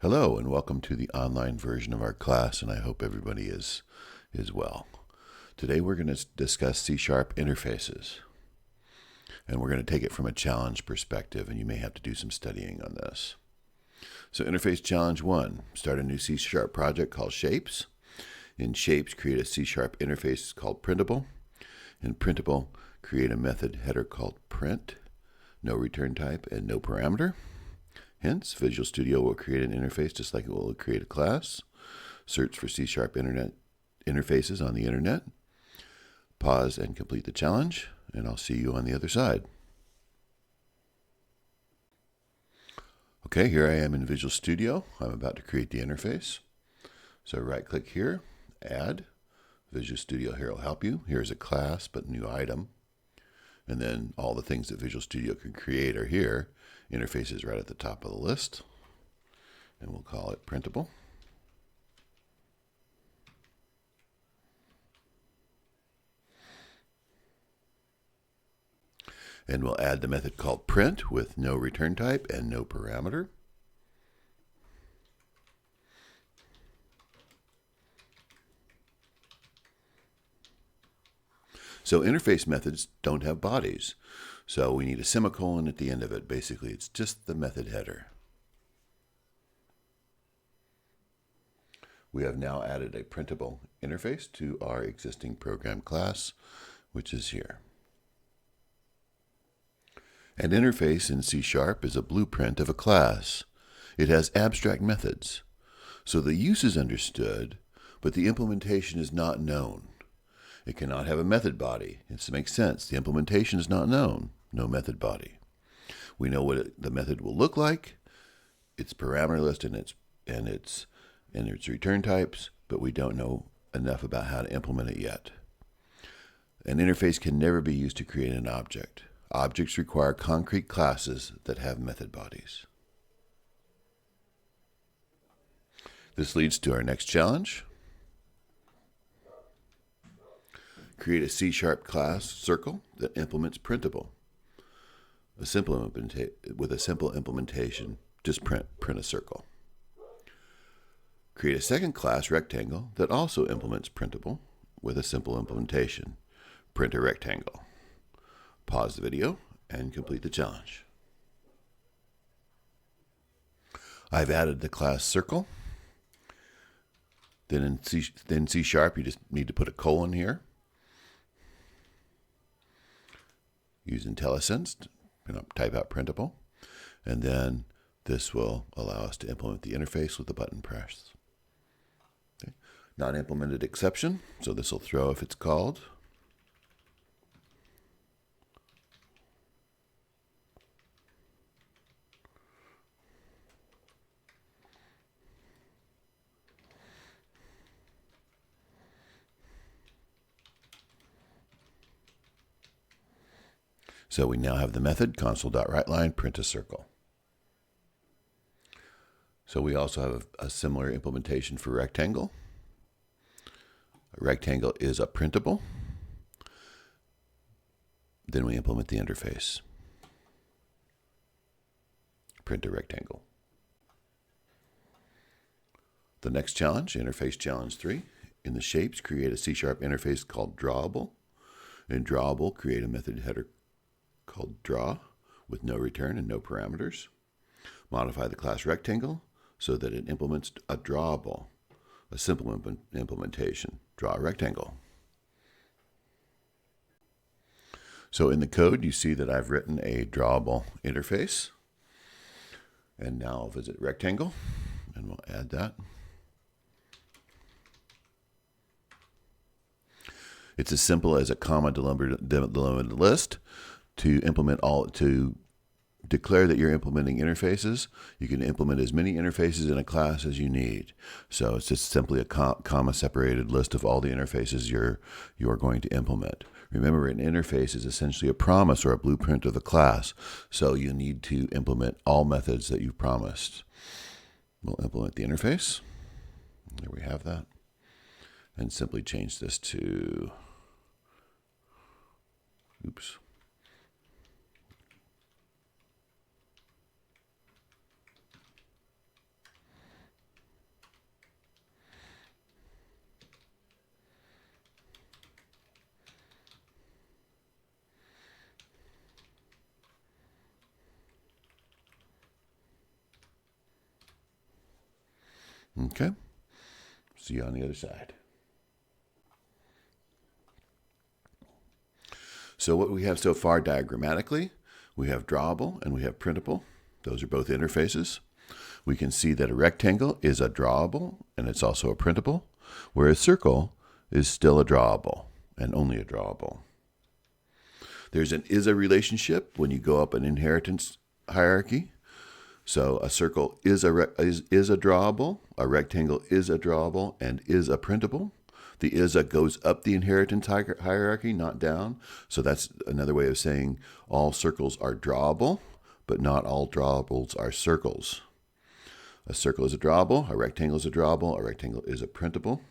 Hello and welcome to the online version of our class, and I hope everybody is well. Today we're going to discuss C# interfaces, and we're going to take it from a challenge perspective, and you may have to do some studying on this. So interface challenge 1, start a new C# project called Shapes. In Shapes, create a C# interface called Printable. In Printable, create a method header called print, no return type, and no parameter. Hence, Visual Studio will create an interface just like it will create a class. Search for C# internet interfaces on the internet. Pause and complete the challenge, and I'll see you on the other side. Okay, here I am in Visual Studio. I'm about to create the interface. So right-click here, Add. Visual Studio here will help you. Here's a class, but new item. And then all the things that Visual Studio can create are here. Interfaces right at the top of the list. And we'll call it Printable. And we'll add the method called print with no return type and no parameter. So interface methods don't have bodies. So we need a semicolon at the end of it. Basically, it's just the method header. We have now added a printable interface to our existing program class, which is here. An interface in C# is a blueprint of a class. It has abstract methods. So the use is understood, but the implementation is not known. It cannot have a method body. It makes sense. The implementation is not known. No method body. We know what the method will look like, its parameter list and its return types, but we don't know enough about how to implement it yet. An interface can never be used to create an object. Objects require concrete classes that have method bodies. This leads to our next challenge. Create a C# class circle that implements printable. With a simple implementation, just print a circle. Create a second class rectangle that also implements printable with a simple implementation. Print a rectangle. Pause the video and complete the challenge. I've added the class circle. Then in C# you just need to put a colon here. Use IntelliSense to type out printable. And then this will allow us to implement the interface with the button press. Okay. Not implemented exception, so this will throw if it's called. So we now have the method console.writeLine print a circle. So we also have a similar implementation for rectangle. A rectangle is a printable. Then we implement the interface. Print a rectangle. The next challenge, interface challenge 3. In the shapes, create a C# interface called drawable. In drawable, create a method header called draw with no return and no parameters. Modify the class rectangle so that it implements a drawable, a simple implementation. Draw a rectangle. So in the code, you see that I've written a drawable interface. And now I'll visit rectangle, and we'll add that. It's as simple as a comma delimited list. To declare that you're implementing interfaces, you can implement as many interfaces in a class as you need. So it's just simply a comma-separated list of all the interfaces you're going to implement. Remember, an interface is essentially a promise or a blueprint of the class, so you need to implement all methods that you've promised. We'll implement the interface. There we have that. And simply change this to, oops. Okay? See you on the other side. So what we have so far diagrammatically, we have drawable and we have printable. Those are both interfaces. We can see that a rectangle is a drawable and it's also a printable, whereas a circle is still a drawable and only a drawable. There's an is-a relationship when you go up an inheritance hierarchy. So a circle is a drawable, a rectangle is a drawable, and is a printable. The is-a goes up the inheritance hierarchy, not down. So that's another way of saying all circles are drawable, but not all drawables are circles. A circle is a drawable, a rectangle is a drawable, a rectangle is a printable.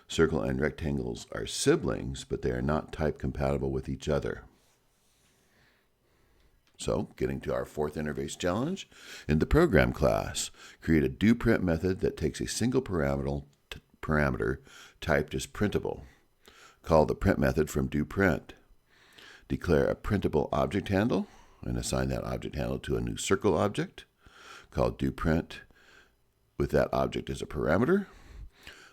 Circle and rectangles are siblings, but they are not type compatible with each other. So, getting to our fourth interface challenge, in the program class, create a doPrint method that takes a single parameter typed as printable. Call the print method from doPrint. Declare a printable object handle and assign that object handle to a new circle object called doPrint with that object as a parameter.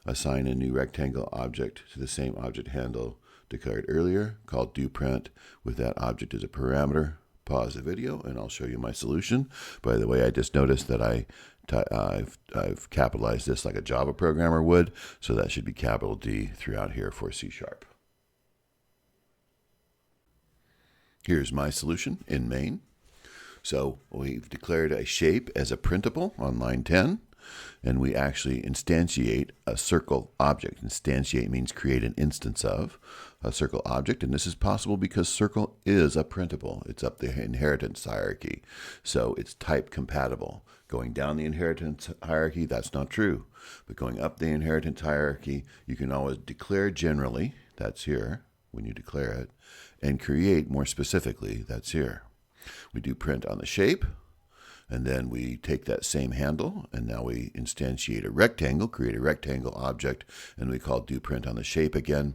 Assign a new rectangle object to the same object handle declared earlier called doPrint with that object as a parameter. Pause the video and I'll show you my solution. By the way, I just noticed that I've capitalized this like a Java programmer would, so that should be capital D throughout here for C#. Here's my solution in main. So we've declared a shape as a printable on line 10, and we actually instantiate a circle object. Instantiate means create an instance of a circle object, and this is possible because circle is a printable. It's up the inheritance hierarchy, so it's type compatible. Going down the inheritance hierarchy, that's not true. But going up the inheritance hierarchy, you can always declare generally, that's here, when you declare it, and create more specifically, that's here. We do print on the shape, and then we take that same handle, and now we instantiate a rectangle, create a rectangle object, and we call doPrint on the shape again.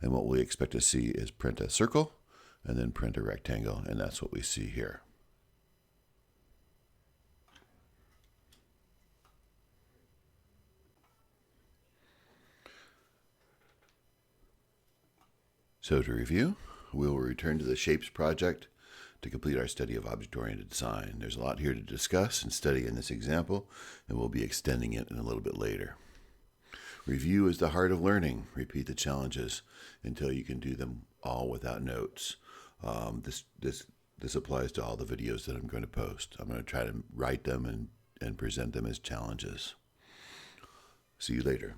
And what we expect to see is print a circle, and then print a rectangle, and that's what we see here. So to review, we will return to the Shapes project to complete our study of object-oriented design. There's a lot here to discuss and study in this example, and we'll be extending it in a little bit later. Review is the heart of learning. Repeat the challenges until you can do them all without notes. This applies to all the videos that I'm going to post. I'm going to try to write them and present them as challenges. See you later.